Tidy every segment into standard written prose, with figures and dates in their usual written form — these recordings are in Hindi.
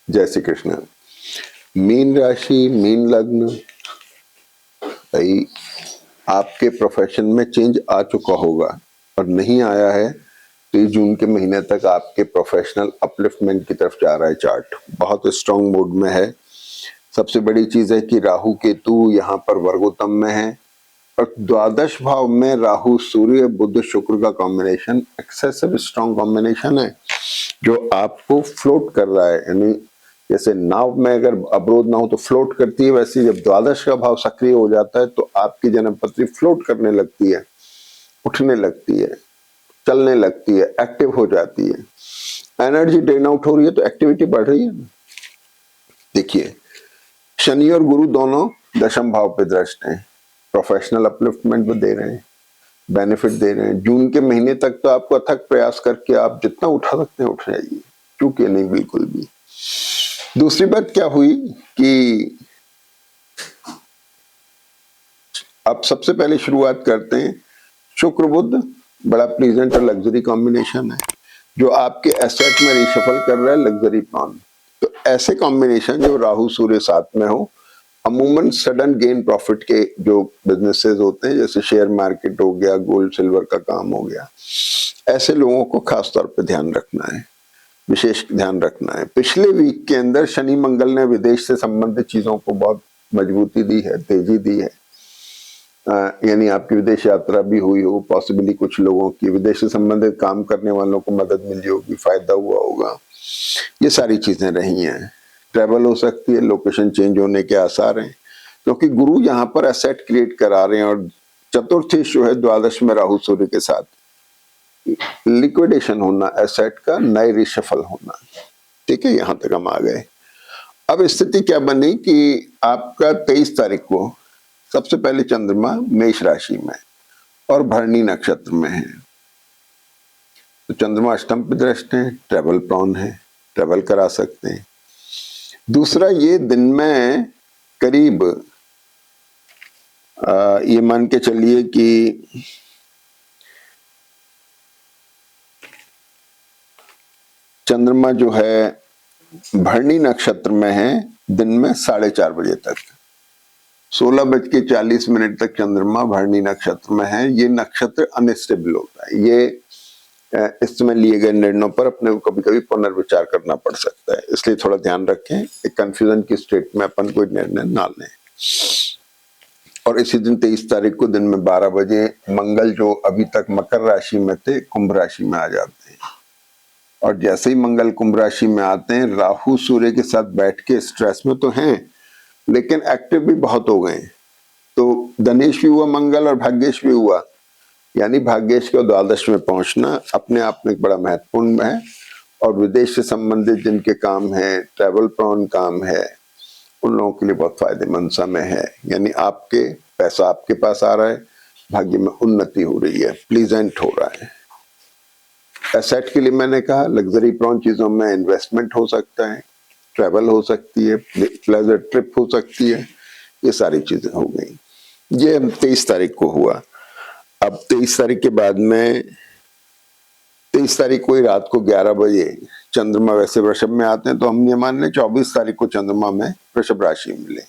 जय श्री कृष्ण। मीन राशि, मीन लग्न, भाई आपके प्रोफेशन में चेंज आ चुका होगा और नहीं आया है तो जून के महीने तक आपके प्रोफेशनल अपलिफ्टमेंट की तरफ जा रहा है। चार्ट बहुत स्ट्रांग मोड में है। सबसे बड़ी चीज है कि राहु केतु यहाँ पर वर्गोत्तम में है और द्वादश भाव में राहु सूर्य बुध शुक्र का कॉम्बिनेशन एक्सेसिव स्ट्रांग कॉम्बिनेशन है जो आपको फ्लोट कर रहा है। यानी जैसे नाव में अगर अवरोध ना हो तो फ्लोट करती है, वैसे जब द्वादश का भाव सक्रिय हो जाता है तो आपकी जन्म पत्री फ्लोट करने लगती है, उठने लगती है, चलने लगती है, एक्टिव हो जाती है। एनर्जी ड्रेन आउट हो रही है तो एक्टिविटी बढ़ रही है। देखिए, शनि और गुरु दोनों दशम भाव पे दृष्ट हैं, प्रोफेशनल अपलिफ्टमेंट भी दे रहे हैं, बेनिफिट दे रहे हैं। जून के महीने तक तो आपको अथक प्रयास करके आप जितना उठा सकते हैं उठ जाइए, चूके नहीं बिल्कुल भी। दूसरी बात क्या हुई कि अब सबसे पहले शुरुआत करते हैं, शुक्र बुध बड़ा प्लीजेंट और लग्जरी कॉम्बिनेशन है जो आपके एसेट में रिशफल कर रहा है लग्जरी प्लान। तो ऐसे कॉम्बिनेशन जो राहु सूर्य साथ में हो, अमूमन सडन गेन प्रॉफिट के जो बिजनेसेस होते हैं, जैसे शेयर मार्केट हो गया, गोल्ड सिल्वर का काम हो गया, ऐसे लोगों को खास तौर पे ध्यान रखना है, विशेष ध्यान रखना है। पिछले वीक के अंदर शनि मंगल ने विदेश से संबंधित चीजों को बहुत मजबूती दी है, तेजी दी है। यानी आपकी विदेश यात्रा भी हुई हो, पॉसिबली कुछ लोगों की विदेश से संबंधित काम करने वालों को मदद मिली होगी, फायदा हुआ होगा, ये सारी चीजें रही हैं। ट्रैवल हो सकती है, लोकेशन चेंज होने के आसार हैं क्योंकि गुरु यहाँ पर एसेट क्रिएट करा रहे हैं और चतुर्थी जो है द्वादश में राहु सूर्य के साथ, लिक्विडेशन होना एसेट का, नए रिशफल होना। ठीक है, यहां तक हम आ गए। अब स्थिति क्या बनी कि आपका 23 तारीख को सबसे पहले चंद्रमा मेष राशि में और भरणी नक्षत्र में है। तो चंद्रमा अष्टम पे दृष्ट है, ट्रैवल प्रोन है, ट्रैवल करा सकते हैं। दूसरा, ये दिन में करीब ये मान के चलिए कि चंद्रमा जो है भरणी नक्षत्र में है दिन में 4:30 बजे तक, 16:40 तक चंद्रमा भरणी नक्षत्र में है। ये नक्षत्र अनस्टेबल होता है, ये इस समय लिए गए निर्णयों पर अपने को कभी कभी पुनर्विचार करना पड़ सकता है, इसलिए थोड़ा ध्यान रखें, एक कंफ्यूजन की स्टेट में अपन कोई निर्णय ना लें। और इसी दिन 23 तारीख को दिन में 12 बजे मंगल जो अभी तक मकर राशि में थे कुंभ राशि में आ जाते हैं और जैसे ही मंगल कुंभ राशि में आते हैं, राहु सूर्य के साथ बैठ के स्ट्रेस में तो हैं लेकिन एक्टिव भी बहुत हो गए। तो धनेश भी हुआ मंगल और भाग्येश भी हुआ, यानी भाग्येश के द्वादश में पहुंचना अपने आप में बड़ा महत्वपूर्ण है। और विदेश से संबंधित जिनके काम है, ट्रैवल प्रोन काम है, उन लोगों के लिए बहुत फायदेमंद समय है। यानी आपके पैसा आपके पास आ रहा है, भाग्य में उन्नति हो रही है, प्लीजेंट हो रहा है। एसेट के लिए मैंने कहा लग्जरी प्रोन चीजों में इन्वेस्टमेंट हो सकता है, ट्रैवल हो सकती है, प्लेजर ट्रिप हो सकती है, ये सारी चीजें हो गई। ये 23 तारीख को हुआ। अब 23 तारीख के बाद में 23 तारीख को ही रात को 11 बजे चंद्रमा वैसे वृषभ में आते हैं, तो हम ये मान लें 24 तारीख को चंद्रमा में वृषभ राशि में मिले।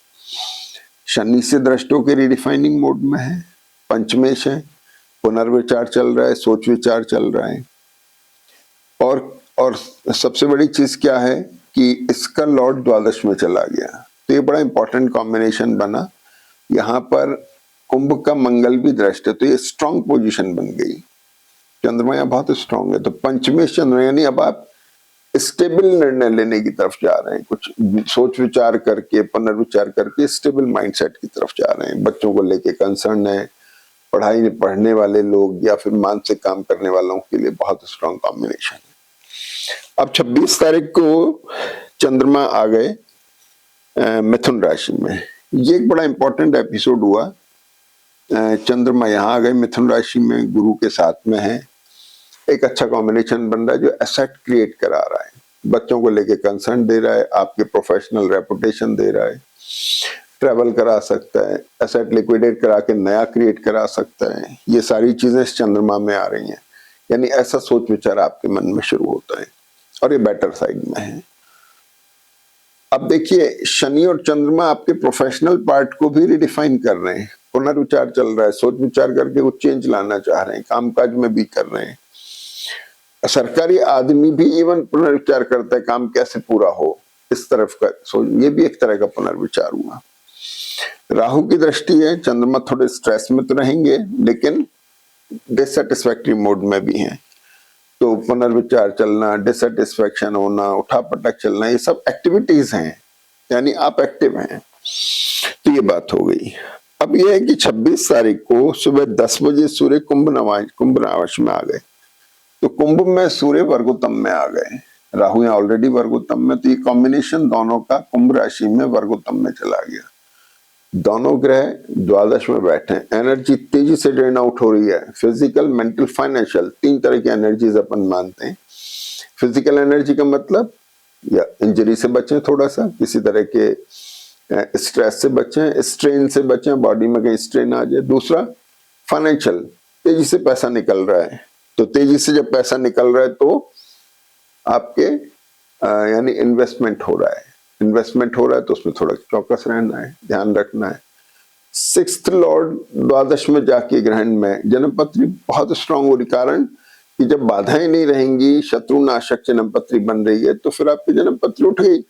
शनि से दृष्टों के रिडिफाइनिंग मोड में है, पंचमेश है, पुनर्विचार चल रहा है, सोच विचार चल रहा है। और सबसे बड़ी चीज क्या है कि इसका लॉर्ड द्वादश में चला गया, तो ये बड़ा इंपॉर्टेंट कॉम्बिनेशन बना। यहाँ पर कुंभ का मंगल भी दृष्ट है, तो ये स्ट्रॉन्ग पोजीशन बन गई। चंद्रमा यहाँ बहुत स्ट्रॉन्ग है, तो पंचमेश चंद्रमा, यानी अब आप स्टेबल निर्णय लेने की तरफ जा रहे हैं, कुछ सोच विचार करके, पुनर्विचार करके स्टेबल माइंडसेट की तरफ जा रहे हैं। बच्चों को लेके कंसर्न है, पढ़ाई पढ़ने वाले लोग या फिर मानसिक काम करने वालों के लिए बहुत स्ट्रॉन्ग कॉम्बिनेशन है। अब 26 तारीख को चंद्रमा आ गए मिथुन राशि में। ये एक बड़ा इंपॉर्टेंट एपिसोड हुआ। चंद्रमा यहाँ आ गए मिथुन राशि में, गुरु के साथ में है, एक अच्छा कॉम्बिनेशन बन रहा है जो एसेट क्रिएट करा रहा है, बच्चों को लेके कंसर्न दे रहा है, आपके प्रोफेशनल रेपुटेशन दे रहा है, ट्रैवल करा सकता है, एसेट लिक्विडेट करा के नया क्रिएट करा सकता है। ये सारी चीजें इस चंद्रमा में आ रही हैं, यानी ऐसा सोच विचार आपके मन में शुरू होता है और ये बेटर साइड में है। अब देखिए शनि और चंद्रमा आपके प्रोफेशनल पार्ट को भी रिडिफाइन कर रहे हैं, पुनर्विचार चल रहा है, सोच विचार करके वो चेंज लाना चाह रहे हैं, कामकाज में भी कर रहे हैं। सरकारी आदमी भी इवन पुनर्विचार करता है काम कैसे पूरा हो, इस तरफ का सोच, ये भी एक तरह का पुनर्विचार हुआ। राहु की दृष्टि है, चंद्रमा थोड़े स्ट्रेस में तो रहेंगे लेकिन डिससेटिस्फैक्टरी मोड में भी हैं, तो पुनर्विचार चलना, डिससेटिस्फैक्शन होना, उठापटक चलना, ये सब एक्टिविटीज हैं, यानी आप एक्टिव हैं। तो ये बात हो गई। अब ये है कि 26 तारीख को सुबह 10 बजे सूर्य कुंभ राशि में आ गए, तो कुंभ में सूर्य वर्गोत्तम में आ गए, राहु यहाँ ऑलरेडी वर्गोत्तम में, तो ये कॉम्बिनेशन दोनों का कुंभ राशि में वर्गोत्तम में चला गया। दोनों ग्रह द्वादश में बैठे हैं, एनर्जी तेजी से ड्रेन आउट हो रही है, फिजिकल, मेंटल, फाइनेंशियल, 3 तरह की एनर्जीज अपन मानते हैं। फिजिकल एनर्जी का मतलब या इंजरी से बचें, थोड़ा सा किसी तरह के स्ट्रेस से बचें, स्ट्रेन से बचें, बॉडी में कहीं स्ट्रेन आ जाए। दूसरा फाइनेंशियल, तेजी से पैसा निकल रहा है, तो तेजी से जब पैसा निकल रहा है तो आपके यानी इन्वेस्टमेंट हो रहा है, इन्वेस्टमेंट हो रहा है तो उसमें थोड़ा चौकस रहना है, ध्यान रखना है। 6th लॉर्ड द्वादश में जाके ग्रहण में, जन्मपत्री बहुत स्ट्रांग हो रही, कारण कि जब बाधाएं नहीं रहेंगी, शत्रु नाशक जन्मपत्री बन रही है, तो फिर आपकी जन्मपत्री उठ गई।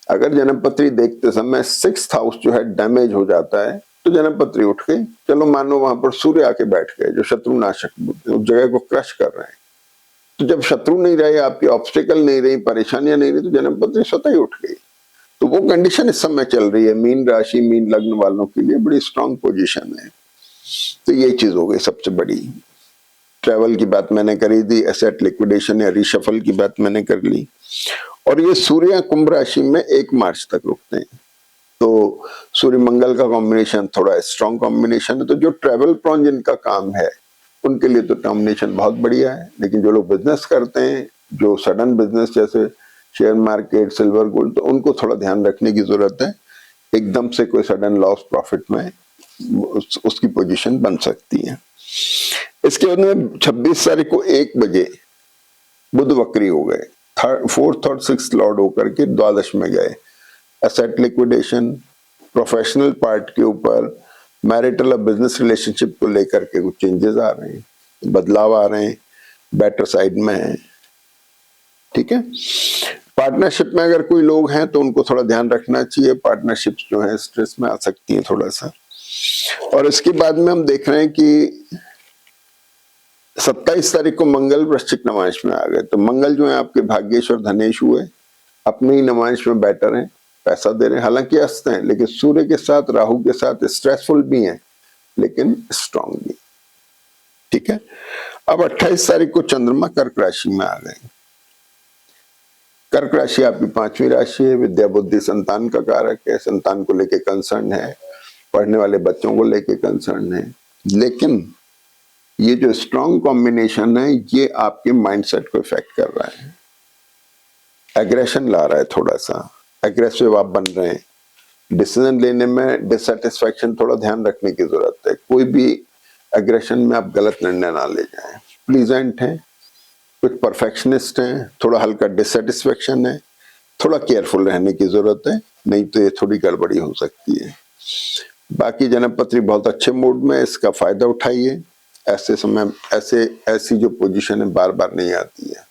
अगर जन्मपत्री देखते समय 6th हाउस जो है डैमेज हो जाता है तो जन्मपत्री उठ गई। चलो मानो वहां पर सूर्य आके बैठ गए जो शत्रु नाशक उस जगह को क्रश कर रहे हैं, तो जब शत्रु नहीं रहे, आपकी ऑब्स्टिकल नहीं रही, परेशानियां नहीं रही, तो जन्मपत्री स्वतः ही उठ गई। तो वो कंडीशन इस समय चल रही है, मीन राशि मीन लग्न वालों के लिए बड़ी स्ट्रांग पोजीशन है। तो ये चीज हो गई सबसे बड़ी। ट्रैवल की बात मैंने करी थी, एसेट लिक्विडेशन या रिशफल की बात मैंने कर ली। और ये सूर्य कुंभ राशि में 1 मार्च तक रुकते हैं, तो सूर्य मंगल का कॉम्बिनेशन थोड़ा स्ट्रांग कॉम्बिनेशन है। तो जो ट्रैवल प्रोन जिनका काम है उनके लिए तो कॉम्बिनेशन बहुत बढ़िया है, लेकिन जो लोग बिजनेस करते हैं, जो सडन बिजनेस जैसे शेयर मार्केट, सिल्वर, गोल्ड, तो उनको थोड़ा ध्यान रखने की जरूरत है। एकदम से कोई सडन लॉस प्रॉफिट में उसकी पोजीशन बन सकती है। इसके बाद में 26 तारीख को 1 बजे बुध वक्री हो गए, 4th और 6th लॉर्ड होकर के द्वादश में गए। एसेट लिक्विडेशन, प्रोफेशनल पार्ट के ऊपर, मैरिटल और बिजनेस रिलेशनशिप को लेकर के कुछ चेंजेस आ रहे हैं, बदलाव आ रहे हैं, बेटर साइड में है। ठीक है, पार्टनरशिप में अगर कोई लोग हैं तो उनको थोड़ा ध्यान रखना चाहिए, पार्टनरशिप्स जो है स्ट्रेस में आ सकती है थोड़ा सा। और इसके बाद में हम देख रहे हैं कि 27 तारीख को मंगल वृश्चिक नवांश में आ गए, तो मंगल जो है आपके भाग्येश और धनेश हुए, अपने ही नवांश में बेटर हैं, पैसा दे रहे हैं, हालांकि अस्त हैं, लेकिन सूर्य के साथ राहु के साथ स्ट्रेसफुल भी हैं लेकिन स्ट्रांग भी। ठीक है, अब 28 तारीख को चंद्रमा कर्क राशि में आ गए। कर्क राशि आपकी 5वीं राशि है, विद्या बुद्धि संतान का कारक है, संतान को लेके कंसर्न है, पढ़ने वाले बच्चों को लेके कंसर्न है। लेकिन ये जो स्ट्रांग कॉम्बिनेशन है ये आपके माइंडसेट को इफेक्ट कर रहा है, एग्रेशन ला रहा है, थोड़ा सा एग्रेसिव आप बन रहे हैं, डिसीजन लेने में डिससेटिस्फैक्शन, थोड़ा ध्यान रखने की जरूरत है, कोई भी एग्रेशन में आप गलत निर्णय ना ले जाएं। प्लीजेंट हैं, कुछ परफेक्शनिस्ट हैं, थोड़ा हल्का डिससेटिस्फैक्शन है, थोड़ा केयरफुल रहने की जरूरत है, नहीं तो ये थोड़ी गड़बड़ी हो सकती है। बाकी जन्मपत्री बहुत अच्छे मूड में, इसका फायदा उठाइए। ऐसे समय ऐसी जो पोजीशन है बार बार नहीं आती है।